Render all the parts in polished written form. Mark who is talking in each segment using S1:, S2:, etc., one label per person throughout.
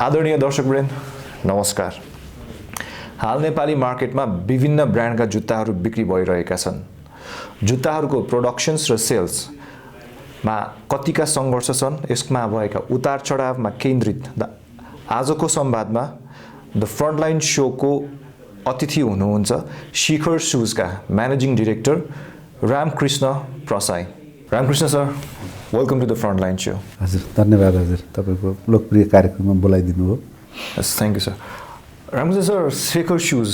S1: आदरणीय दर्शकवृन्द नमस्कार। हाल नेपाली मार्केटमा विभिन्न ब्रान्डका जुत्ताहरू बिक्री भइरहेका छन्। जुत्ताहरूको प्रोडक्सन्स र सेल्समा कतिका सङ्घर्ष छन्, यसमा भएका उतार चढावमा केन्द्रित आजको संवादमा द फ्रन्टलाइन शोको अतिथि हुनुहुन्छ शिखर सुजका managing director Ramkrishna Prasai. Ramkrishna sir, welcome to the frontline show.
S2: हजुर, धन्यवाद हजुर, तपाईँको लोकप्रिय कार्यक्रममा बोलाइदिनु हो।
S1: Thank you sir. Ramkrishna sir, Shikhar shoes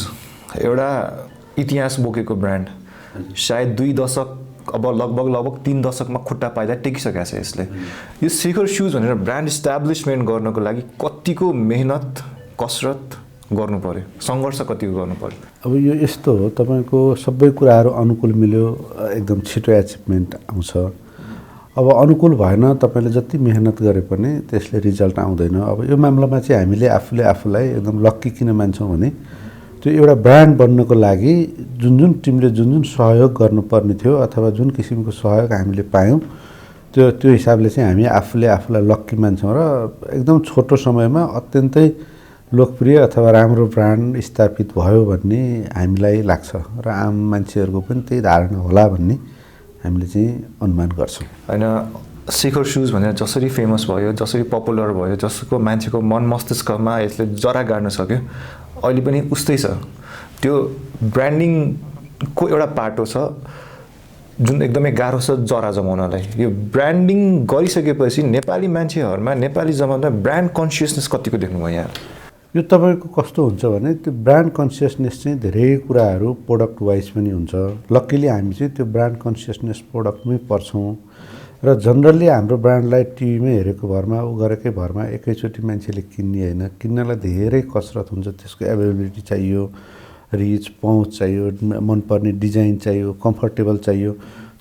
S1: एउटा इतिहास बोकेको ब्रान्ड, सायद 2 दशक, अब लगभग 3 दशकमा खुट्टा पाइदा टेकिसकेको छ यसले। यो शिखर सुज भनेर ब्रान्ड इस्टाब्लिसमेन्ट गर्नको लागि कतिको मेहनत कसरत गर्नु पर्यो, सङ्घर्ष कतिको गर्नु पर्यो?
S2: अब यो यस्तो हो, तपाईँको सबै कुराहरू अनुकूल मिल्यो एकदम छिटो एचिभमेन्ट आउँछ। अब अनुकूल भएन, तपाईँले जति मेहनत गरे पनि त्यसले रिजल्ट आउँदैन। अब यो मामलामा चाहिँ हामीले आफूलाई एकदम लक्की किन मान्छौँ भने त्यो एउटा ब्रान्ड बन्नको लागि जुन टिमले जुन सहयोग गर्नुपर्ने थियो अथवा जुन किसिमको सहयोग हामीले पायौँ त्यो हिसाबले चाहिँ हामी आफूलाई लक्की मान्छौँ र एकदम छोटो समयमा अत्यन्तै लोकप्रिय अथवा राम्रो ब्रान्ड स्थापित भयो भन्ने हामीलाई लाग्छ र आम मान्छेहरूको पनि त्यही धारणा होला भन्ने हामीले चाहिँ अनुमान गर्छौँ।
S1: होइन, शिखर सुज भनेर जसरी फेमस भयो, जसरी पपुलर भयो, जसको मान्छेको मन मस्तिष्कमा यसले जरा गाड्न सक्यो, अहिले पनि उस्तै छ। त्यो ब्रान्डिङको एउटा पाटो छ जुन एकदमै गाह्रो छ जरा जमाउनलाई। यो ब्रान्डिङ गरिसकेपछि नेपाली मान्छेहरूमा, नेपाली जमानामा ब्रान्ड कन्सियसनेस कतिको देख्नुभयो यहाँ?
S2: यो तपाईँको कस्तो हुन्छ भने त्यो ब्रान्ड कन्सियसनेस चाहिँ धेरै कुराहरू प्रोडक्ट वाइज पनि हुन्छ। लक्किली हामी चाहिँ त्यो ब्रान्ड कन्सियसनेस प्रोडक्टमै पर्छौँ र जनरली हाम्रो ब्रान्डलाई टिभीमै हेरेको भरमा गरेकै भरमा एकैचोटि मान्छेले किन्ने होइन। किन्नलाई धेरै कसरत हुन्छ, त्यसको एभाइलेबिलिटी चाहियो, रिच पहुँच चाहियो, मनपर्ने डिजाइन चाहियो, कम्फर्टेबल चाहियो।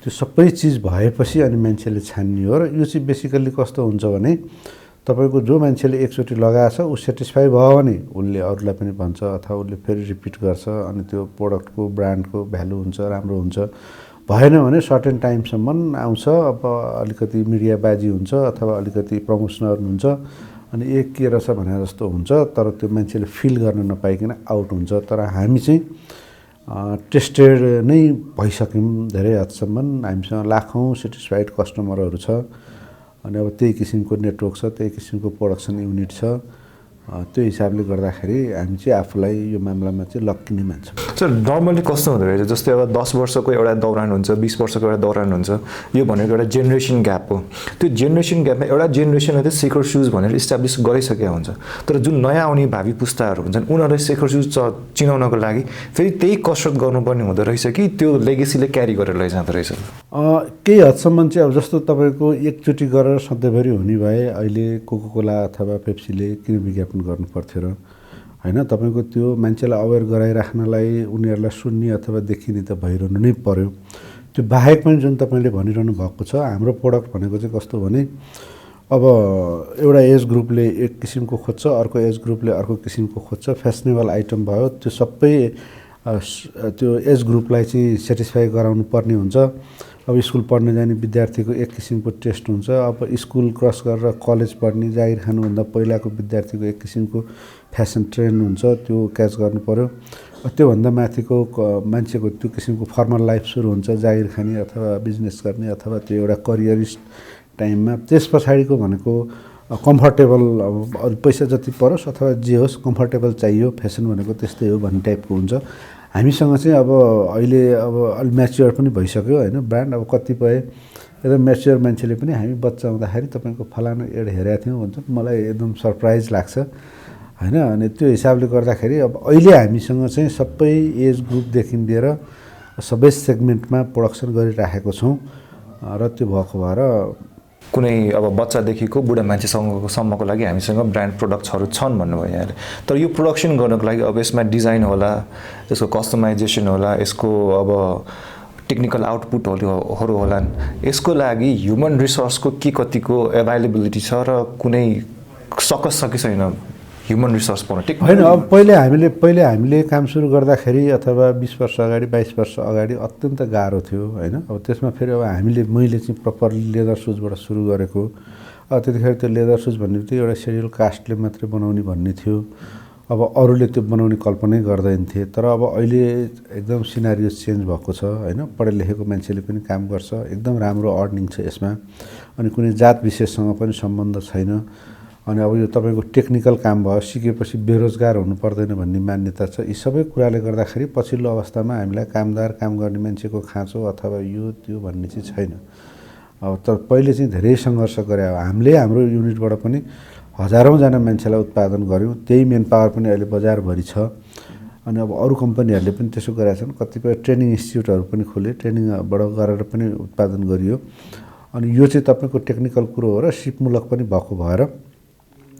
S2: त्यो सबै चिज भएपछि अनि मान्छेले छान्ने हो। र यो चाहिँ बेसिकल्ली कस्तो हुन्छ भने तपाईँको जो मान्छेले एकचोटि लगाएछ ऊ सेटिस्फाई भयो भने उसले अरूलाई पनि भन्छ अथवा उसले फेरि रिपिट गर्छ अनि त्यो प्रोडक्टको ब्रान्डको भ्यालु हुन्छ, राम्रो हुन्छ। भएन भने सर्टेन टाइमसम्म आउँछ, अब अलिकति मिडियाबाजी हुन्छ अथवा अलिकति प्रमोसनल हुन्छ अनि एक के रहेछ भने जस्तो हुन्छ, तर त्यो मान्छेले फिल गर्न नपाइकन आउट हुन्छ। तर हामी चाहिँ टेस्टेड नै भइसक्यौँ धेरै हदसम्म। हामीसँग लाखौँ सेटिस्फाइड कस्टमरहरू छ अनि अब त्यही किसिमको नेटवर्क छ, त्यही किसिमको प्रोडक्सन युनिट छ। त्यो हिसाबले गर्दाखेरि हामी चाहिँ आफूलाई यो मामलामा चाहिँ लक्की नै मान्छौँ।
S1: सर, नर्मली कस्तो हुँदो रहेछ, जस्तै अब 10 वर्षको एउटा दौरान हुन्छ, 20 वर्षको एउटा दौरान हुन्छ, यो भनेको एउटा जेनेरेसन ग्याप हो। त्यो जेनेरेसन ग्यापमा एउटा जेनेरेसनले चाहिँ शिखर सुज भनेर इस्टाब्लिस गरिसकेको हुन्छ, तर जुन नयाँ आउने भावी पुस्ताहरू हुन्छन् उनीहरूले शिखर सुज चिनाउनको लागि फेरि त्यही कसरत गर्नुपर्ने हुँदो रहेछ कि त्यो लेगेसीले क्यारी गरेर लैजाँदो रहेछ?
S2: केही हदसम्म चाहिँ अब जस्तो तपाईँको एकचोटि गरेर सधैँभरि हुने भए अहिले कोकाकोला अथवा पेप्सीले किन विज्ञापन गर्नु पर्थ्यो र होइन? तपाईँको त्यो मान्छेलाई अवेर गराइराख्नलाई उनीहरूलाई सुन्ने अथवा देखिने त भइरहनु नै पर्यो। त्यो बाहेक पनि जुन तपाईँले भनिरहनु भएको छ, हाम्रो प्रोडक्ट भनेको चाहिँ कस्तो भने अब एउटा एज ग्रुपले एक किसिमको खोज्छ, अर्को एज ग्रुपले अर्को किसिमको खोज्छ। फेसनेबल आइटम भयो, त्यो सबै त्यो एज ग्रुपलाई चाहिँ सेटिस्फाई गराउनु पर्ने हुन्छ। अब स्कुल पढ्न जाने विद्यार्थीको एक किसिमको टेस्ट हुन्छ, अब स्कुल क्रस गरेर कलेज पढ्ने जागिर खानुभन्दा पहिलाको विद्यार्थीको एक किसिमको फ्यासन ट्रेन्ड हुन्छ, त्यो क्याच गर्नु पऱ्यो। त्योभन्दा माथिको मान्छेको त्यो किसिमको फर्मल लाइफ सुरु हुन्छ, जागिर खाने अथवा बिजनेस गर्ने अथवा त्यो एउटा करियरिस्ट टाइममा। त्यस पछाडिको भनेको कम्फर्टेबल, अब पैसा जति परोस् अथवा जे होस् कम्फर्टेबल चाहियो, फेसन भनेको त्यस्तै हो भन्ने टाइपको हुन्छ। हामीसँग चाहिँ अब अहिले अब अलि म्याच्योर पनि भइसक्यो होइन ब्रान्ड। अब कतिपय एकदम म्याच्योर मान्छेले पनि हामी बच्चा हुँदाखेरि तपाईँको फलानु एड हेरेका थियौँ भन्छ, मलाई एकदम सरप्राइज लाग्छ होइन। अनि त्यो हिसाबले गर्दाखेरि अब अहिले हामीसँग चाहिँ सबै एज ग्रुपदेखि लिएर सबै सेगमेन्टमा प्रोडक्सन गरिराखेको छौँ र त्यो भएको भएर
S1: कुनै अब बच्चादेखिको बुढा मान्छेसम्मको लागि हामीसँग ब्रान्ड प्रोडक्ट्सहरू छन् भन्नुभयो यहाँले। तर यो प्रोडक्सन गर्नको लागि अब यसमा डिजाइन होला, यसको कस्टमाइजेसन होला, यसको अब टेक्निकल आउटपुटहरू होलान्। यसको लागि ह्युमन रिसोर्सको के कतिको एभाइलेबिलिटी छ र कुनै सकस छ कि छैन ह्युमन रिसोर्स पाउन? ठिक
S2: होइन, अब पहिले हामीले काम सुरु गर्दाखेरि अथवा 20 वर्ष अगाडि 22 वर्ष अगाडि अत्यन्त गाह्रो थियो होइन। अब त्यसमा फेरि अब मैले चाहिँ प्रपरली लेदर सुजबाट सुरु गरेको त्यतिखेर त्यो लेदर सुज भन्ने बित्तिकै एउटा सेड्युल कास्टले मात्रै बनाउने भन्ने थियो। अब अरूले त्यो बनाउने कल्पनै गर्दैन थिए। तर अब अहिले एकदम सिनारियो चेन्ज भएको छ होइन। पढे लेखेको मान्छेले पनि काम गर्छ, एकदम राम्रो अर्निङ छ यसमा, अनि कुनै जात विशेषसँग पनि सम्बन्ध छैन। अनि अब यो तपाईँको टेक्निकल काम भयो, सिकेपछि बेरोजगार हुनु पर्दैन भन्ने मान्यता छ। यी सबै कुराले गर्दाखेरि पछिल्लो अवस्थामा हामीलाई कामदार काम गर्ने मान्छेको खाँचो अथवा यो त्यो भन्ने चाहिँ छैन। अब तर पहिले चाहिँ धेरै सङ्घर्ष गरे। हामीले हाम्रो युनिटबाट पनि हजारौँजना मान्छेलाई उत्पादन गऱ्यौँ। त्यही मेन पावर पनि अहिले बजारभरि छ। अनि अब अरू कम्पनीहरूले पनि त्यसो गरेका छन्। कतिपय ट्रेनिङ इन्स्टिट्युटहरू पनि खोले, ट्रेनिङबाट गरेर पनि उत्पादन गरियो। अनि यो चाहिँ तपाईँको टेक्निकल कुरो हो र सिपमूलक पनि भएको भएर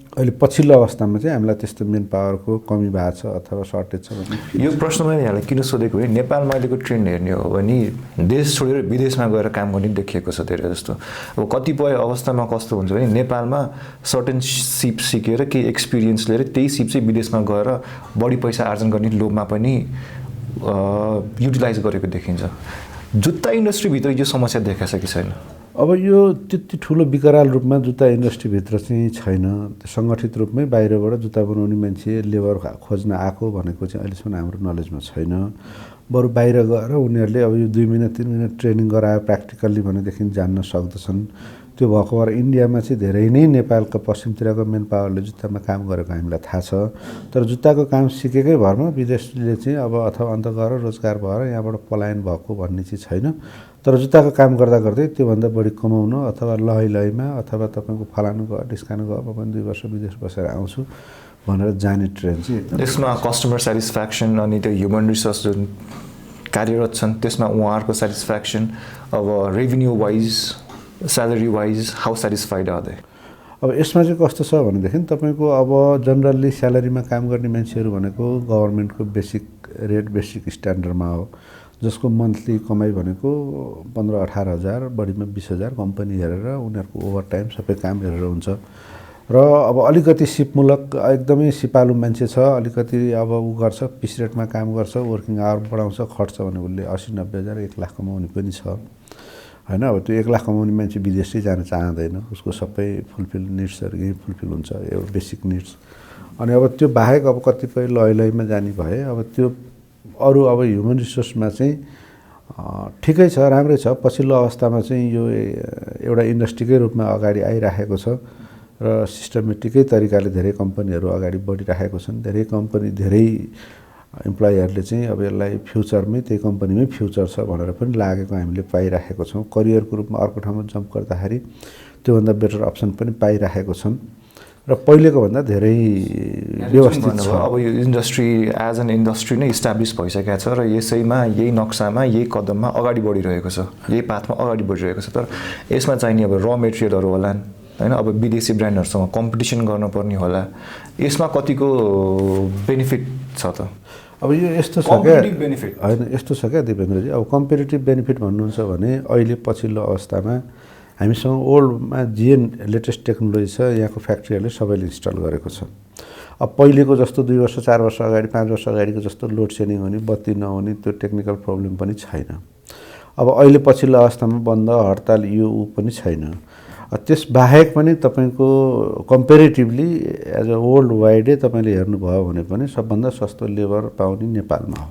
S2: अहिले पछिल्लो अवस्थामा चाहिँ हामीलाई त्यस्तो मेन पावरको कमी भएको छ अथवा सर्टेज छ भन्ने।
S1: यो प्रश्न मैले यहाँलाई किन सोधेको भने नेपालमा अहिलेको ट्रेन्ड हेर्ने हो भने देश छोडेर विदेशमा गएर काम गर्ने देखिएको छ धेरै जस्तो। अब कतिपय अवस्थामा कस्तो हुन्छ भने नेपालमा सर्टेन सिप सिकेर केही एक्सपिरियन्स लिएर त्यही सिप चाहिँ विदेशमा गएर बढी पैसा आर्जन गर्ने लोभमा पनि युटिलाइज गरेको देखिन्छ। जुत्ता इन्डस्ट्रीभित्र यो समस्या देखाएको छ कि छैन?
S2: अब यो त्यति ठुलो विकराल रूपमा जुत्ता इन्डस्ट्रीभित्र चाहिँ छैन। सङ्गठित रूपमै बाहिरबाट जुत्ता बनाउने मान्छे लेबर खोज्न आएको भनेको चाहिँ अहिलेसम्म हाम्रो नलेजमा छैन। बरु बाहिर गएर उनीहरूले अब यो 2 महिना 3 महिना ट्रेनिङ गरायो प्र्याक्टिकल्ली भनेदेखि जान्न सक्दछन्। त्यो भएको भएर इन्डियामा चाहिँ धेरै नै नेपालको पश्चिमतिरको मेन पावरले जुत्तामा काम गरेको हामीलाई थाहा छ। तर जुत्ताको काम सिकेकै भरमा विदेशीले चाहिँ अब अथवा अन्त गएर रोजगार भएर यहाँबाट पलायन भएको भन्ने चाहिँ छैन। तर जुत्ताको काम गर्दा गर्दै त्योभन्दा बढी कमाउन अथवा लैमा अथवा तपाईँको फलानु गयो डिस्काउन्ट गयो म पनि 2 वर्ष विदेश बसेर आउँछु भनेर जाने ट्रेन्ड चाहिँ
S1: यसमा कस्टमर सेटिस्फ्याक्सन अनि त्यो ह्युमन रिसोर्स जुन कार्यरत छन् त्यसमा उहाँहरूको सेटिस्फ्याक्सन अब revenue wise salary wise how satisfied are they?
S2: अब यसमा चाहिँ कस्तो छ भनेदेखि तपाईँको अब जनरल्ली स्यालेरीमा काम गर्ने मान्छेहरू भनेको गभर्मेन्टको बेसिक रेट बेसिक स्ट्यान्डर्डमा हो, जसको मन्थली कमाइ भनेको 15-18 हजार, बढीमा 20 हजार कम्पनी हेरेर उनीहरूको ओभर टाइम सबै काम हेरेर हुन्छ। र अब अलिकति सिपमूलक एकदमै सिपालु मान्छे छ, अलिकति अब ऊ गर्छ, पिस रेटमा काम गर्छ, वर्किङ आवर बढाउँछ, खट्छ भने उसले 80-90 हजार 1 लाख कमाउने पनि छ होइन। अब त्यो 1 लाख कमाउने मान्छे विदेशै जान चाहँदैन, उसको सबै फुलफिल निड्सहरू यहीँ फुलफिल हुन्छ, एउटा बेसिक निड्स। अनि अब त्यो बाहेक अब कतिपय लैमा जाने भए अब त्यो अरू अब ह्युमन रिसोर्समा चाहिँ ठिकै छ, राम्रै छ। पछिल्लो अवस्थामा चाहिँ यो एउटा इन्डस्ट्रीकै रूपमा अगाडि आइराखेको छ र सिस्टमेटिकै तरिकाले धेरै कम्पनीहरू अगाडि बढिराखेको छन्। धेरै कम्पनी धेरै इम्प्लोयरले चाहिँ अब यसलाई फ्युचरमै त्यही कम्पनीमै फ्युचर छ भनेर पनि लागेको हामीले पाइराखेको छौँ। करियरको रूपमा अर्को ठाउँमा जम्प गर्दाखेरि त्योभन्दा बेटर अप्सन पनि पाइराखेको छन् र पहिलेको भन्दा धेरै व्यवस्थित छ।
S1: अब यो इन्डस्ट्री एज एन इन्डस्ट्री नै इस्टाब्लिस भइसकेको छ र यसैमा यही नक्सामा यही कदममा अगाडि बढिरहेको छ, यही पाथमा अगाडि बढिरहेको छ। तर यसमा चाहिने अब र मेटेरियलहरू होला होइन, अब विदेशी ब्रान्डहरूसँग कम्पिटिसन गर्नुपर्ने होला, यसमा कतिको बेनिफिट छ त?
S2: अब यो यस्तो छ क्या होइन, यस्तो छ क्या दिपेन्द्रजी, अब कम्पेरिटिभ बेनिफिट भन्नुहुन्छ भने अहिले पछिल्लो अवस्थामा हामीसँग ओल्डमा जे लेटेस्ट टेक्नोलोजी छ यहाँको फ्याक्ट्रीहरूले सबैले इन्स्टल गरेको छ। अब पहिलेको जस्तो 2 वर्ष 4 वर्ष अगाडि 5 वर्ष अगाडिको जस्तो लोड सेडिङ हुने, बत्ती नहुने त्यो टेक्निकल प्रब्लम पनि छैन। अब अहिले पछिल्लो अवस्थामा बन्द हडताल यो पनि छैन। त्यसबाहेक पनि तपाईँको कम्पेरिटिभली एज अ वर्ल्ड वाइडै तपाईँले हेर्नुभयो भने पनि सबभन्दा सस्तो लेबर पाउने नेपालमा हो।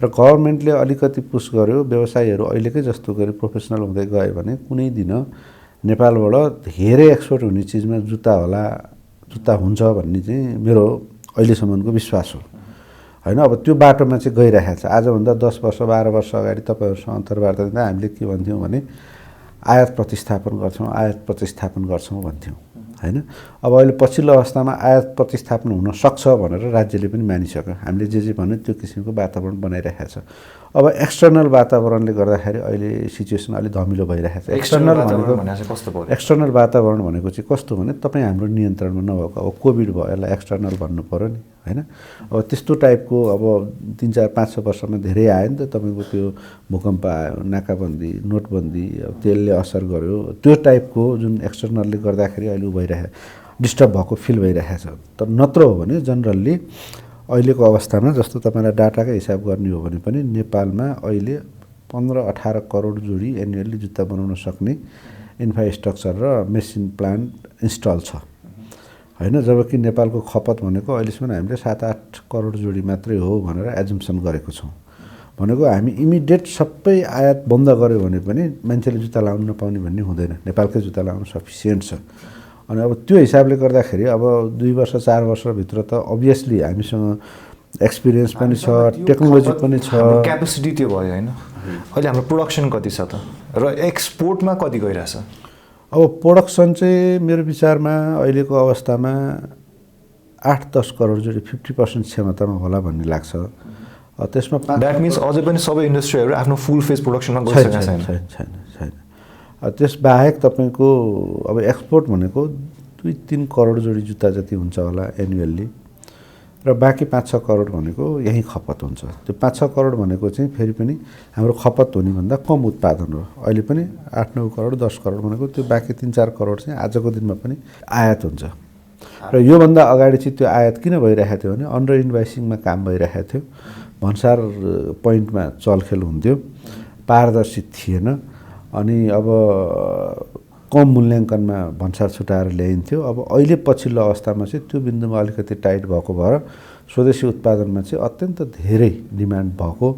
S2: र गभर्मेन्टले अलिकति पुस गर्यो, व्यवसायीहरू अहिलेकै जस्तो गरी प्रोफेसनल हुँदै गयो भने कुनै दिन नेपालबाट धेरै एक्सपोर्ट हुने चिजमा जुत्ता होला, जुत्ता हुन्छ भन्ने चाहिँ मेरो अहिलेसम्मको विश्वास हो होइन। अब त्यो बाटोमा चाहिँ गइरहेको छ। आजभन्दा 10 वर्ष 12 वर्ष अगाडि तपाईँहरूसँग अन्तर्वार्ता दिँदा हामीले के भन्थ्यौँ भने आयात प्रतिस्थापन गर्छौँ भन्थ्यौँ होइन। अब अहिले पछिल्लो अवस्थामा आयात प्रतिस्थापन हुन सक्छ भनेर राज्यले पनि मानिसक्यो। हामीले जे भन्यो त्यो किसिमको वातावरण बनाइरहेको छ। अब एक्सटर्नल वातावरणले गर्दाखेरि अहिले सिचुएसन अलिक धमिलो भइरहेको छ। एक्सटर्नल वातावरण भनेको चाहिँ कस्तो भने तपाईँ हाम्रो नियन्त्रणमा नभएको, अब कोभिड भयो यसलाई एक्सटर्नल भन्नु पऱ्यो नि होइन। अब त्यस्तो टाइपको अब 3-4-5 वर्षमा धेरै आयो नि त, तपाईँको त्यो भूकम्प आयो, नाकाबन्दी, नोटबन्दी, अब त्यसले असर गर्यो। त्यो टाइपको जुन एक्सटर्नलले गर्दाखेरि अहिले भइरहेको डिस्टर्ब भएको फिल भइरहेको छ। तर नत्र हो भने जनरल्ली अहिलेको अवस्थामा जस्तो तपाईँलाई डाटाकै हिसाब गर्ने हो भने पनि नेपालमा अहिले 15-18 करोड जोडी एनुअली जुत्ता बनाउन सक्ने इन्फ्रास्ट्रक्चर र मेसिन प्लान्ट इन्स्टल छ होइन। जबकि नेपालको खपत भनेको अहिलेसम्म हामीले 7-8 करोड जोडी मात्रै हो भनेर एजम्सन गरेको छौँ। भनेको हामी इमिडिएट सबै आयात बन्द गऱ्यो भने पनि मान्छेले जुत्ता लाउनु नपाउने भन्ने हुँदैन, नेपालकै जुत्ता लाउनु सफिसियन्ट छ। अनि अब त्यो हिसाबले गर्दाखेरि अब 2 वर्ष 4 वर्षभित्र त अभियसली हामीसँग एक्सपिरियन्स पनि छ, टेक्नोलोजी पनि छ,
S1: क्यापेसिटी त्यो भयो होइन। अहिले हाम्रो प्रोडक्सन कति छ त र एक्सपोर्टमा कति गइरहेछ?
S2: अब प्रोडक्सन चाहिँ मेरो विचारमा अहिलेको अवस्थामा 8-10 करोड जोडी 50% क्षमतामा होला भन्ने लाग्छ। त्यसमा
S1: द्याट मिन्स अझै पनि सबै इन्डस्ट्रीहरू आफ्नो फुल फेज प्रोडक्सनमा गइसकेका
S2: छैन। त्यसबाहेक तपाईँको अब एक्सपोर्ट भनेको 2-3 करोड जोडी जुत्ता जति हुन्छ होला एनुअल्ली र बाँकी 5-6 करोड भनेको यहीँ खपत हुन्छ। त्यो 5-6 करोड भनेको चाहिँ फेरि पनि हाम्रो खपत हुने भन्दा कम उत्पादन हो। अहिले पनि 8-9 करोड 10 करोड भनेको त्यो बाँकी 3-4 करोड चाहिँ आजको दिनमा पनि आयात हुन्छ। र योभन्दा अगाडि चाहिँ त्यो आयात किन भइरहेको थियो भने अन्डर इन्भोइसिङमा काम भइरहेको थियो, भन्सार पोइन्टमा चलखेल हुन्थ्यो, पारदर्शी थिएन। अनि अब कम मूल्याङ्कनमा भन्सार छुटाएर ल्याइन्थ्यो। अब अहिले पछिल्लो अवस्थामा चाहिँ त्यो बिन्दुमा अलिकति टाइट भएको भएर स्वदेशी उत्पादनमा चाहिँ अत्यन्त धेरै डिमान्ड भएको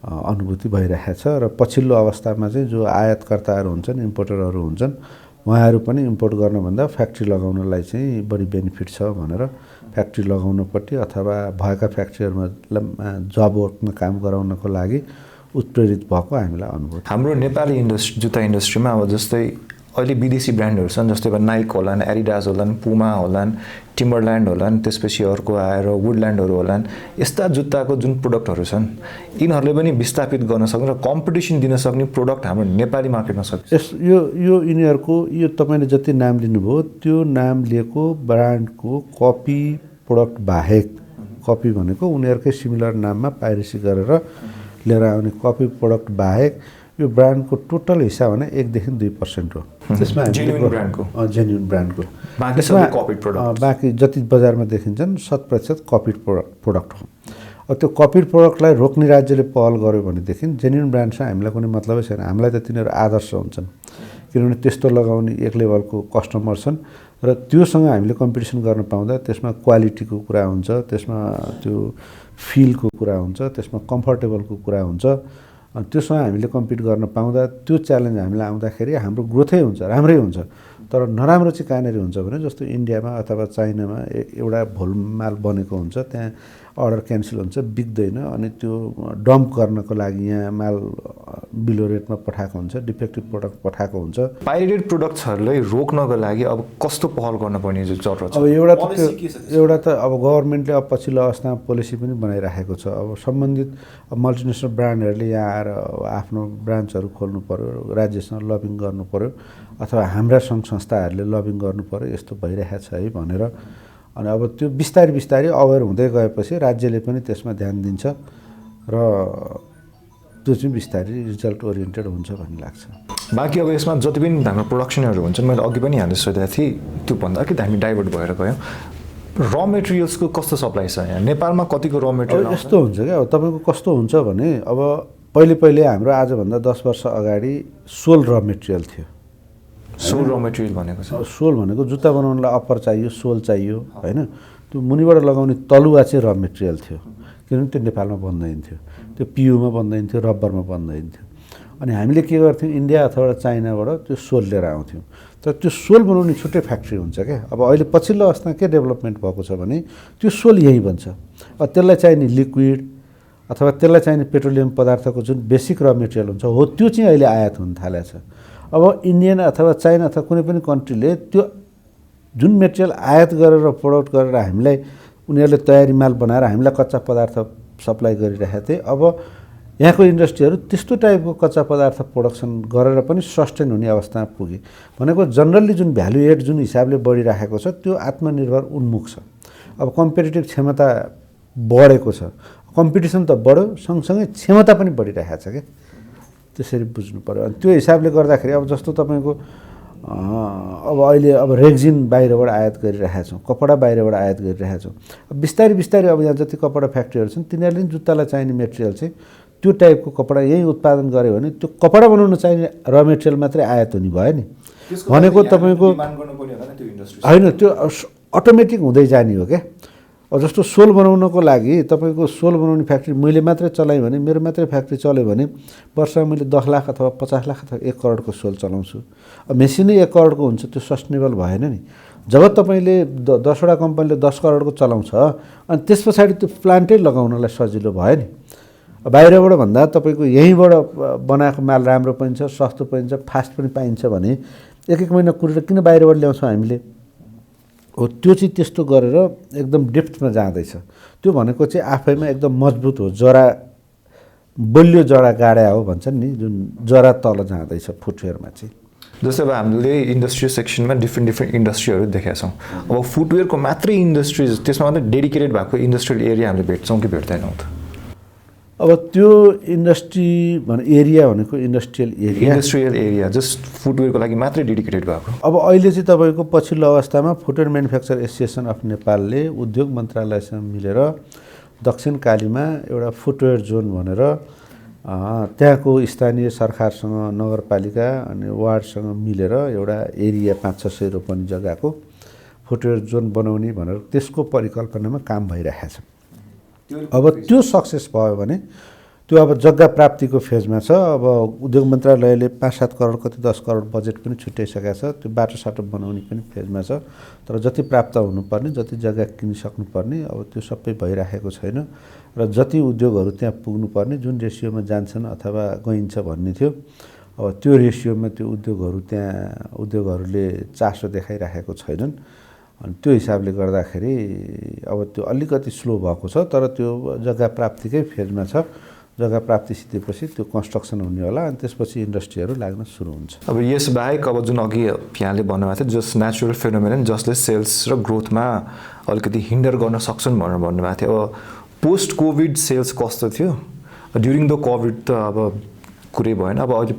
S2: अनुभूति भइरहेको छ। र पछिल्लो अवस्थामा चाहिँ जो आयातकर्ताहरू हुन्छन्, इम्पोर्टरहरू हुन्छन्, उहाँहरू पनि इम्पोर्ट गर्नुभन्दा फ्याक्ट्री लगाउनलाई चाहिँ बढी बेनिफिट छ भनेर फ्याक्ट्री लगाउनपट्टि अथवा भएका फ्याक्ट्रीहरूमा जब वर्कमा काम गराउनको लागि उत्प्रेरित भएको हामीलाई अनुभव।
S1: हाम्रो नेपाली जुत्ता इन्डस्ट्रीमा अब जस्तै अहिले विदेशी ब्रान्डहरू छन्, जस्तै अब नाइक होलान्, एडिडास होलान्, पुमा होलान्, टिम्बरल्यान्ड होलान्, त्यसपछि अर्को आएर वुडल्यान्डहरू होलान्। यस्ता जुत्ताको जुन प्रोडक्टहरू छन् यिनीहरूले पनि विस्थापित गर्न सक्ने र कम्पिटिसन दिन सक्ने प्रोडक्ट हाम्रो नेपाली मार्केटमा सक्छ।
S2: यो यिनीहरूको यो तपाईँले जति नाम लिनुभयो त्यो नाम लिएको ब्रान्डको कपी प्रोडक्ट बाहेक, कपी भनेको उनीहरूकै सिमिलर नाममा पाइरेसी गरेर लिएर आउने कपी प्रोडक्ट बाहेक यो ब्रान्डको टोटल हिस्सा भने 1-2% हो। त्यसमा जेन्युन ब्रान्डको बाँकी जति बजारमा देखिन्छन् 100% कपिड प्रोडक्ट हो। अब त्यो कपिड प्रोडक्टलाई रोक्ने राज्यले पहल गर्यो भनेदेखि जेन्युन ब्रान्डसँग हामीलाई कुनै मतलबै छैन। हामीलाई त तिनीहरू आदर्श हुन्छन्, किनभने त्यस्तो लगाउने एक लेभलको कस्टमर छन् र त्योसँग हामीले कम्पिटिसन गर्न पाउँदा त्यसमा क्वालिटीको कुरा हुन्छ, त्यसमा त्यो फिलको कुरा हुन्छ, त्यसमा कम्फर्टेबलको कुरा हुन्छ। अनि त्योसँग हामीले कम्पिट गर्न पाउँदा त्यो च्यालेन्ज हामीलाई आउँदाखेरि हाम्रो ग्रोथै हुन्छ, राम्रै हुन्छ। तर नराम्रो चाहिँ कहाँनिर हुन्छ भने जस्तो इन्डियामा अथवा चाइनामा एउटा भोलमाल बनेको हुन्छ, त्यहाँ अर्डर क्यान्सल हुन्छ, बिक्दैन, अनि त्यो डम्प गर्नको लागि यहाँ माल बिलो रेटमा पठाएको हुन्छ, डिफेक्टिभ प्रोडक्ट पठाएको हुन्छ।
S1: पाइरेटेड प्रोडक्ट्सहरूलाई रोक्नको लागि अब कस्तो पहल गर्नुपर्ने जरुरत छ?
S2: अब एउटा त अब गभर्मेन्टले अब पछिल्लो अवस्थामा पोलिसी पनि बनाइराखेको छ। अब सम्बन्धित मल्टिनेसनल ब्रान्डहरूले यहाँ आएर आफ्नो ब्रान्चहरू खोल्नु पर्यो, राज्यसँग लबिङ गर्नु पर्यो अथवा हाम्रा सङ्घ संस्थाहरूले लबिङ गर्नु पर्यो, यस्तो भइरहेको छ है भनेर। अनि अब त्यो बिस्तारै अवेर हुँदै गएपछि राज्यले पनि त्यसमा ध्यान दिन्छ र त्यो चाहिँ बिस्तारै रिजल्ट ओरिएन्टेड हुन्छ भन्ने लाग्छ।
S1: बाँकी अब यसमा जति पनि हाम्रो प्रोडक्सनहरू हुन्छन्, मैले अघि पनि यहाँले सोधेको थिएँ, त्योभन्दा अलिकति हामी डाइभर्ट भएर गयौँ। र मेटेरियल्सको कस्तो सप्लाई छ यहाँ नेपालमा? कतिको र मेटेरियल
S2: यस्तो हुन्छ क्या, अब तपाईँको कस्तो हुन्छ भने अब पहिले हाम्रो आजभन्दा 10 वर्ष अगाडि सोल र मेटेरियल थियो।
S1: सोल र मेटेरियल भनेको छ?
S2: सोल भनेको जुत्ता बनाउनलाई अप्पर चाहियो, सोल चाहियो होइन। त्यो मुनिबाट लगाउने तलुवा चाहिँ र मेटेरियल थियो, किनभने त्यो नेपालमा बन्दैन्थ्यो, त्यो पियुमा बन्दैन्थ्यो, रबरमा बन्दैन्थ्यो। अनि हामीले के गर्थ्यौँ, इन्डिया अथवा चाइनाबाट त्यो सोल लिएर आउँथ्यौँ। तर त्यो सोल बनाउने छुट्टै फ्याक्ट्री हुन्छ क्या। अब अहिले पछिल्लो अवस्थामा के डेभलपमेन्ट भएको छ भने त्यो सोल यहीँ बन्छ। अब त्यसलाई चाहिने लिक्विड अथवा त्यसलाई चाहिने पेट्रोलियम पदार्थको जुन बेसिक र मेटेरियल हुन्छ हो त्यो चाहिँ अहिले आयात हुन थालेको छ। अब इन्डियन अथवा चाइना अथवा कुनै पनि कन्ट्रीले त्यो जुन मेटेरियल आयात गरेर प्रडक्ट गरेर हामीलाई उनीहरूले तयारी माल बनाएर हामीलाई कच्चा पदार्थ सप्लाई गरिरहेका थिए। अब यहाँको इन्डस्ट्रीहरू त्यस्तो टाइपको कच्चा पदार्थ प्रोडक्सन गरेर पनि सस्टेन हुने अवस्थामा पुगे। भनेको जनरली जुन भ्यालु एड जुन हिसाबले बढिरहेको छ त्यो आत्मनिर्भर उन्मुख छ। अब कम्पिटिटिभ क्षमता बढेको छ, कम्पिटिसन त बढ्यो, सँगसँगै क्षमता पनि बढिरहेको छ क्या। त्यसरी बुझ्नु पर्यो। अनि त्यो हिसाबले गर्दाखेरि अब जस्तो तपाईँको अब अहिले अब रेक्जिन बाहिरबाट आयात गरिरहेका छौँ, कपडा बाहिरबाट आयात गरिरहेका छौँ। अब बिस्तारै अब यहाँ जति कपडा फ्याक्ट्रीहरू छन् तिनीहरूले जुत्तालाई चाहिने मेटेरियल चाहिँ त्यो टाइपको कपडा यहीँ उत्पादन गऱ्यो भने त्यो कपडा बनाउन चाहिने र मेटेरियल मात्रै आयात हुने भयो नि भनेको तपाईँको होइन त्यो अटोमेटिक हुँदै जाने हो क्या जस्तो सोल बनाउनको लागि तपाईँको सोल बनाउने फ्याक्ट्री मैले मात्रै चलाएँ भने मेरो मात्रै फ्याक्ट्री चल्यो भने वर्षमा मैले 10 लाख अथवा 50 लाख अथवा 1 करोडको सोल चलाउँछु मेसिनै 1 करोडको हुन्छ त्यो सस्टेनेबल भएन नि जब तपाईँले 10वटा कम्पनीले 10 करोडको चलाउँछ अनि त्यस पछाडि त्यो प्लान्टै लगाउनलाई सजिलो भयो नि बाहिरबाट भन्दा तपाईँको यहीँबाट बनाएको माल राम्रो पाइन्छ सस्तो पाइन्छ फास्ट पनि पाइन्छ भने एक महिना कुरेर किन बाहिरबाट ल्याउँछौँ हामीले हो त्यो चाहिँ त्यस्तो गरेर एकदम डेप्थमा जाँदैछ त्यो भनेको चाहिँ आफैमा एकदम मजबुत हो जरा बलियो जरा गाड्या हो भन्छन् नि जुन जरा तल जाँदैछ फुटवेयरमा चाहिँ
S1: जस्तै अब हामीले इन्डस्ट्री सेक्सनमा डिफ्रेन्ट इन्डस्ट्रीहरू देखेका छौँ अब फुटवेयरको मात्रै इन्डस्ट्रिज त्यसमा मात्रै डेडिकेटेड भएको इन्डस्ट्रियल एरिया हामीले भेट्छौँ कि भेट्दैनौँ त
S2: अब त्यो इन्डस्ट्री एरिया भनेको इन्डस्ट्रियल एरिया
S1: जस्ट फुटवेयरको लागि मात्रै डेडिकेटेड भएको
S2: अब अहिले चाहिँ तपाईँको पछिल्लो अवस्थामा फुटवेयर म्यानुफ्याक्चर एसोसिएसन अफ नेपालले उद्योग मन्त्रालयसँग मिलेर दक्षिण कालीमा एउटा फुटवेयर जोन भनेर त्यहाँको स्थानीय सरकारसँग नगरपालिका अनि वार्डसँग मिलेर एउटा एरिया 500-600 रोपनी जग्गाको फुटवेयर जोन बनाउने भनेर त्यसको परिकल्पनामा काम भइरहेको छ अब त्यो सक्सेस भयो भने त्यो अब जग्गा प्राप्तिको फेजमा छ अब उद्योग मन्त्रालयले 5-7 करोड कति 10 करोड बजेट पनि छुट्याइसकेको छ त्यो बाटोसाटो बनाउने पनि फेजमा छ तर जति प्राप्त हुनुपर्ने जति जग्गा किनिसक्नुपर्ने अब त्यो सबै भइराखेको छैन र जति उद्योगहरू त्यहाँ पुग्नुपर्ने जुन रेसियोमा जान्छन् अथवा गइन्छ भन्ने थियो अब त्यो रेसियोमा त्यो उद्योगहरूले चासो देखाइराखेको छैनन् अनि त्यो हिसाबले गर्दाखेरि अब त्यो अलिकति स्लो भएको छ तर त्यो जग्गा प्राप्तिकै फेजमा छ जग्गा प्राप्ति सिद्धेपछि त्यो कन्स्ट्रक्सन हुने होला अनि त्यसपछि इन्डस्ट्रीहरू लाग्न सुरु हुन्छ
S1: अब यसबाहेक अब जुन अघि यहाँले भन्नुभएको थियो जस्ट नेचुरल फेनोमेनन जसले सेल्स र ग्रोथमा अलिकति हिन्डर गर्न सक्छन् भनेर भन्नुभएको थियो अब पोस्ट कोभिड सेल्स कस्तो थियो ड्युरिङ द कोभिड त अब कुरै भएन अब अहिले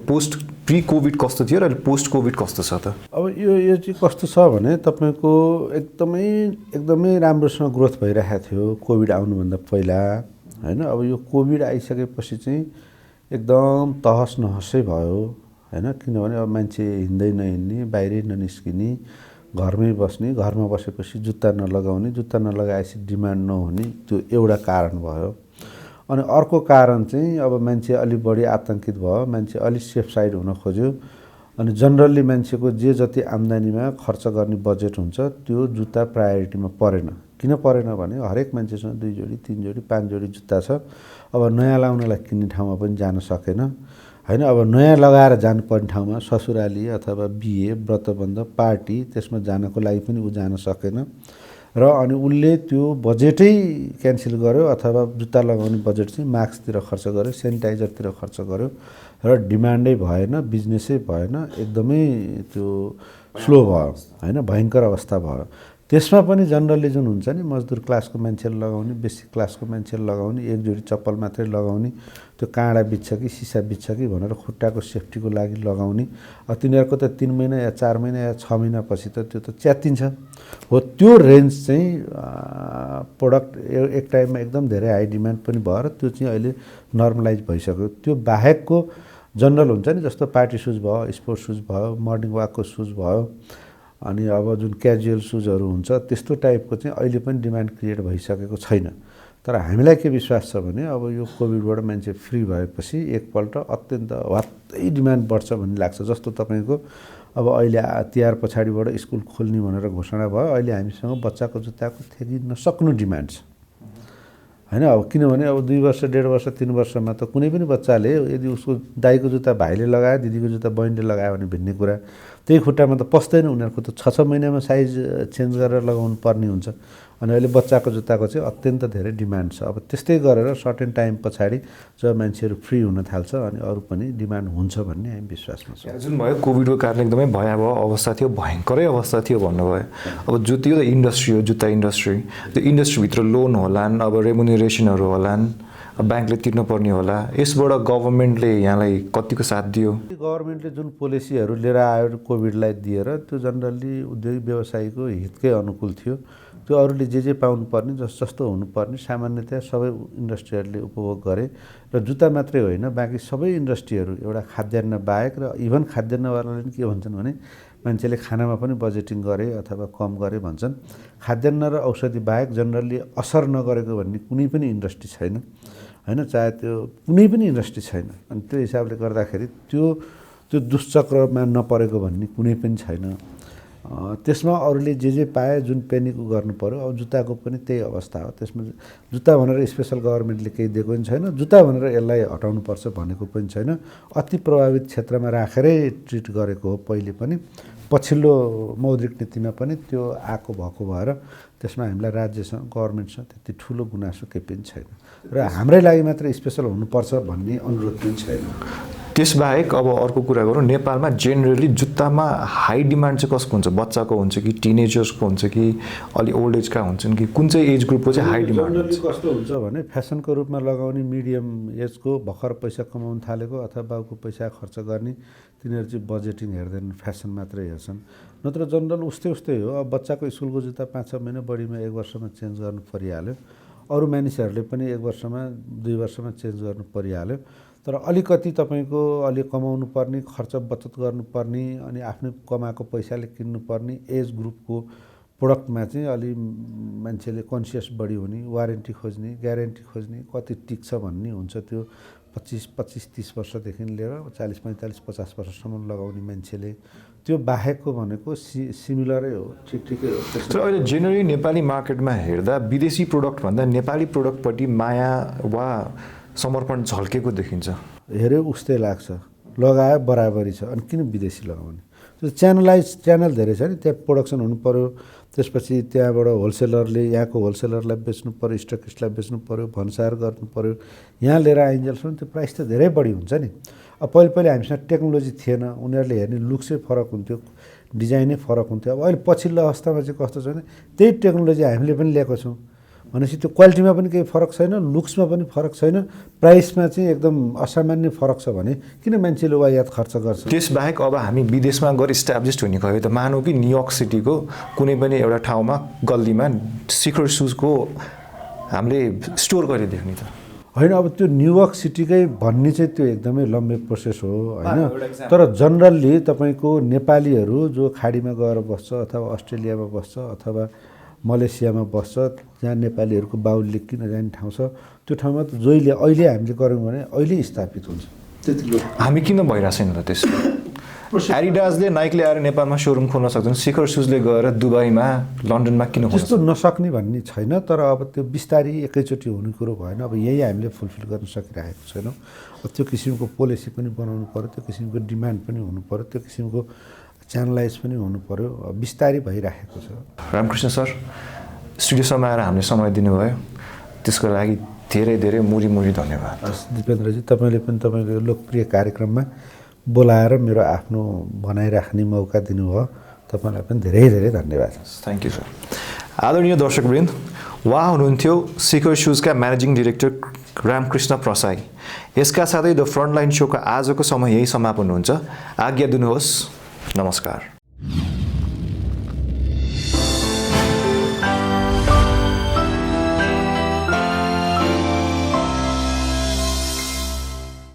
S1: प्री कोभिड कस्तो थियो र अहिले पोस्ट कोभिड कस्तो छ त
S2: अब यो चाहिँ कस्तो छ भने तपाईँको एकदमै राम्रोसँग ग्रोथ भइरहेको थियो कोभिड आउनुभन्दा पहिला हैन अब यो कोभिड आइसकेपछि चाहिँ एकदम तहस नहसै भयो हैन किनभने अब मान्छे हिँड्दै नहिँड्ने बाहिरै ननिस्किने घरमै बस्ने घरमा बसेपछि जुत्ता नलगाएपछि डिमान्ड नहुने त्यो एउटा कारण भयो अनि अर्को कारण चाहिँ अब मान्छे अलि बढी आतंकित भयो मान्छे अलि सेफ साइड हुन खोज्यो अनि जनरली मान्छेको जे जति आम्दानीमा खर्च गर्ने बजेट हुन्छ त्यो जुत्ता प्रायोरिटीमा परेन किन परेन भने हरेक मान्छेसँग 2 जोडी 3 जोडी 5 जोडी जुत्ता छ अब नयाँ लाउनलाई किन्ने ठाउँमा पनि जान सकेन हैन अब नयाँ लगाएर जानुपर्ने ठाउँमा ससुराली अथवा बिहे व्रतबन्ध पार्टी त्यसमा जानको लागि पनि उ जान सकेन र अनि उनले त्यो बजेटै क्यान्सल गर्यो अथवा जुत्ता लगाउने बजेट चाहिँ मास्कतिर खर्च गर्यो सेनिटाइजरतिर खर्च गर्यो र डिमान्डै भएन बिजनेसै भएन एकदमै त्यो स्लो भयो हैन भयंकर अवस्था भयो त्यसमा पनि जनरली जुन हुन्छ नि मजदुर क्लासको मान्छेले लगाउने बेसिक क्लासको मान्छेले लगाउने एक जोडी चप्पल मात्रै लगाउने त्यो काँडा बित्छ कि सिसा बित्छ कि भनेर खुट्टाको सेफ्टीको लागि लगाउने तिनीहरूको त 3 महिना या 4 महिना या 6 महिना पछि त त्यो त च्यातिन्छ हो त्यो रेन्ज चाहिँ प्रोडक्ट एक टाइममा एकदम धेरै हाई डिमान्ड पनि भयो र त्यो चाहिँ अहिले नर्मलाइज भइसक्यो त्यो बाहेकको जनरल हुन्छ नि जस्तो पार्टी सुज भयो स्पोर्ट्स सुज भयो मर्निङ वाकको सुज भयो अनि अब जुन क्याजुअल सुजहरू हुन्छ त्यस्तो टाइपको चाहिँ अहिले पनि डिमान्ड क्रिएट भइसकेको छैन तर हामीलाई के विश्वास छ भने अब यो कोभिडबाट मान्छे फ्री भएपछि एकपल्ट अत्यन्त वात्तै डिमान्ड बढ्छ भन्ने लाग्छ जस्तो तपाईको अब अहिले तिहार पछाडिबाट स्कुल खोल्ने भनेर घोषणा भयो अहिले हामीसँग बच्चाको जुत्ताको थेगिन नसक्नु डिमान्ड छ हैन अब किनभने अब 2 वर्ष 1.5 वर्ष 3 वर्षमा त कुनै पनि बच्चाले यदि उसको दाइको जुत्ता भाइले लगायो दिदीको जुत्ता बहिनीले लगायो भने भिन्ने कुरा त्यही खुट्टामा त पस्दैन उनीहरुको त 6 महिनामा साइज चेन्ज गरेर लगाउनु पर्ने हुन्छ अनि अहिले बच्चाको जुत्ताको चाहिँ अत्यन्त धेरै डिमान्ड छ अब त्यस्तै गरेर सर्टेन टाइम पछाडी जब मान्छेहरु फ्री हुन थाल्छ अनि अरु पनि डिमान्ड हुन्छ भन्ने हामी विश्वासमा छौं
S1: जुन भयो कोभिडको कारणले एकदमै भयावह अवस्था थियो भयंकरै अवस्था थियो भन्नुभयो अब जुत्ता इन्डस्ट्री हो जुत्ता इन्डस्ट्री त्यो इन्डस्ट्री भित्र लोन होलान् अब रेमुनरेसनहरु होलान् ब्याङ्कले तिर्नुपर्ने होला। यसबाट गभर्मेन्टले यहाँलाई कतिको साथ दियो?
S2: गभर्मेन्टले जुन पोलिसीहरू लिएर आयो कोभिडलाई दिएर त्यो जनरली उद्योग व्यवसायीको हितकै अनुकूल थियो। त्यो अरूले जे पाउनुपर्ने जस्तो हुनुपर्ने सामान्यतया सबै इन्डस्ट्रीहरूले उपभोग गरे र जुत्ता मात्रै होइन बाँकी सबै इन्डस्ट्रीहरू एउटा खाद्यान्न बाहेक र इभन खाद्यान्नवालाले के भन्छन् भने मान्छेले खानामा पनि बजेटिङ गरे अथवा कम गरे भन्छन्। खाद्यान्न र औषधि बाहेक जनरली असर नगरेको भन्ने कुनै पनि इन्डस्ट्री छैन हैन, चाहे त्यो कुनै पनि इन्डस्ट्री छैन। अनि त्यो हिसाबले गर्दाखेरि त्यो दुष्चक्रमा नपरेको भन्ने कुनै पनि छैन। त्यसमा अरूले जे पाए जुन पेनीको गर्नु पर्यो। अब जुत्ताको पनि त्यही अवस्था हो। त्यसमा जुत्ता भनेर स्पेसल गभर्मेन्टले केही दिएको पनि छैन, जुत्ता भनेर यसलाई हटाउनुपर्छ भनेको पनि छैन। अति प्रभावित क्षेत्रमा राखेरै ट्रिट गरेको हो पहिले पनि। पछिल्लो मौद्रिक नीतिमा पनि त्यो आएको भएको भएर त्यसमा हामीलाई राज्यसँग गभर्मेन्टसँग त्यति ठुलो गुनासो केही पनि छैन र हाम्रै लागि मात्र स्पेसल हुनुपर्छ भन्ने अनुरोध पनि छैन।
S1: त्यसबाहेक अब अर्को कुरा गरौँ, नेपालमा जेनरली जुत्तामा हाई डिमान्ड चाहिँ कसको हुन्छ? बच्चाको हुन्छ कि टिनेजर्सको हुन्छ कि अलि ओल्ड एजका हुन्छन् कि कुन चाहिँ एज ग्रुपको चाहिँ हाई डिमान्ड हुन्छ?
S2: कस्तो हुन्छ भने फेसनको रूपमा लगाउने मिडियम एजको भर्खर पैसा कमाउन थालेको अथवा बाउको पैसा खर्च गर्ने तिनीहरू चाहिँ बजेटिङ हेर्दैनन्, फेसन मात्रै हेर्छन्। नत्र जनरल उस्तै हो। अब बच्चाको स्कुलको जुत्ता 5-6 महिना बढीमा 1 वर्षमा चेन्ज गर्नु परिहाल्यो। अरू मानिसहरूले पनि 1 वर्षमा 2 वर्षमा चेन्ज गर्नु परिहाल्यो। तर अलिकति तपाईँको अलि कमाउनु पर्ने, खर्च बचत गर्नुपर्ने अनि आफ्नो कमाएको पैसाले किन्नुपर्ने एज ग्रुपको प्रोडक्टमा चाहिँ अलि मान्छेले कन्सियस बढी हुने, वारेन्टी खोज्ने, ग्यारेन्टी खोज्ने, कति टिक्छ भन्ने हुन्छ। त्यो 25-30 वर्षदेखि लिएर 40-45-50 वर्षसम्म लगाउने मान्छेले त्यो बाहेकको भनेको सिमिलरै हो, ठिकै हो।
S1: तर अहिले जेनरली नेपाली मार्केटमा हेर्दा विदेशी प्रोडक्ट भन्दा नेपाली प्रोडक्टपट्टि माया वा समर्पण झल्केको देखिन्छ।
S2: हेऱ्यो उस्तै लाग्छ, लगायो बराबरी छ, अनि किन विदेशी लगाउने? त्यो च्यानल धेरै छ नि, त्यहाँ प्रोडक्सन हुनु पऱ्यो, त्यसपछि त्यहाँबाट होलसेलरले यहाँको होलसेलरलाई बेच्नु पऱ्यो, स्टकिस्टलाई बेच्नु पऱ्यो, भन्सार गर्नु पऱ्यो। यहाँ लिएर आइन्जेलसम्म त्यो प्राइस त धेरै बढी हुन्छ नि। अब पहिले हामीसँग टेक्नोलोजी थिएन, उनीहरूले हेर्ने लुक्सै फरक हुन्थ्यो, डिजाइनै फरक हुन्थ्यो। अब अहिले पछिल्लो अवस्थामा चाहिँ कस्तो छ भने त्यही टेक्नोलोजी हामीले पनि ल्याएको छौँ भनेपछि त्यो क्वालिटीमा पनि केही फरक छैन, लुक्समा पनि फरक छैन, प्राइसमा चाहिँ एकदम असामान्य फरक छ भने किन मान्छेले वायात खर्च गर्छ?
S1: त्यसबाहेक अब हामी विदेशमा गएर इस्टाब्लिस्ड हुने गयो त मानौँ कि न्युयोर्क सिटीको कुनै पनि एउटा ठाउँमा गल्लीमा शिखर सुजको हामीले स्टोर गरेर देख्ने त
S2: होइन। अब त्यो न्युयोर्क सिटीकै भन्ने चाहिँ त्यो एकदमै लम्बे प्रोसेस हो होइन। तर जनरल्ली तपाईँको नेपालीहरू जो खाडीमा गएर बस्छ अथवा अस्ट्रेलियामा बस्छ अथवा मलेसियामा बस्छ, जहाँ नेपालीहरूको बाहुल्य किन जाने ठाउँ छ, त्यो ठाउँमा त जहिले अहिले हामीले गऱ्यौँ भने अहिले स्थापित हुन्छ। त्यति लोक
S1: हामी किन भइरहेको छैन त त्यसो? एडिडासले नाइकले आएर नेपालमा सोरुम खोल्न सक्दैन, शिखर सुजले गएर दुबईमा लन्डनमा किन खोल्न?
S2: त्यस्तो नसक्ने भन्ने छैन, तर अब त्यो बिस्तारै एकैचोटि हुने कुरो भएन। अब यही हामीले फुलफिल गर्न सकिरहेको छैनौँ। अब त्यो किसिमको पोलिसी पनि बनाउनु पऱ्यो, त्यो किसिमको डिमान्ड पनि हुनु पऱ्यो, त्यो किसिमको च्यानलाइज पनि हुनु पऱ्यो। बिस्तारै भइराखेको छ।
S1: रामकृष्ण सर, स्टुडियोसम्म आएर हामीले समय दिनुभयो, त्यसको लागि धेरै धेरै मुरी धन्यवाद।
S2: दिपेन्द्रजी, तपाईँले पनि तपाईँको लोकप्रिय कार्यक्रममा बोलाएर मेरो आफ्नो भनाइराख्ने मौका दिनुभयो, तपाईँलाई पनि धेरै धेरै धन्यवाद।
S1: Thank you sir. आदरणीय दर्शकवृन्द, उहाँ हुनुहुन्थ्यो शिखर सुजका म्यानेजिङ डिरेक्टर रामकृष्ण प्रसाई। यसका साथै द फ्रन्टलाइन सोको आजको समय यही समापन हुन्छ। आज्ञा दिनुहोस्। नमस्कार।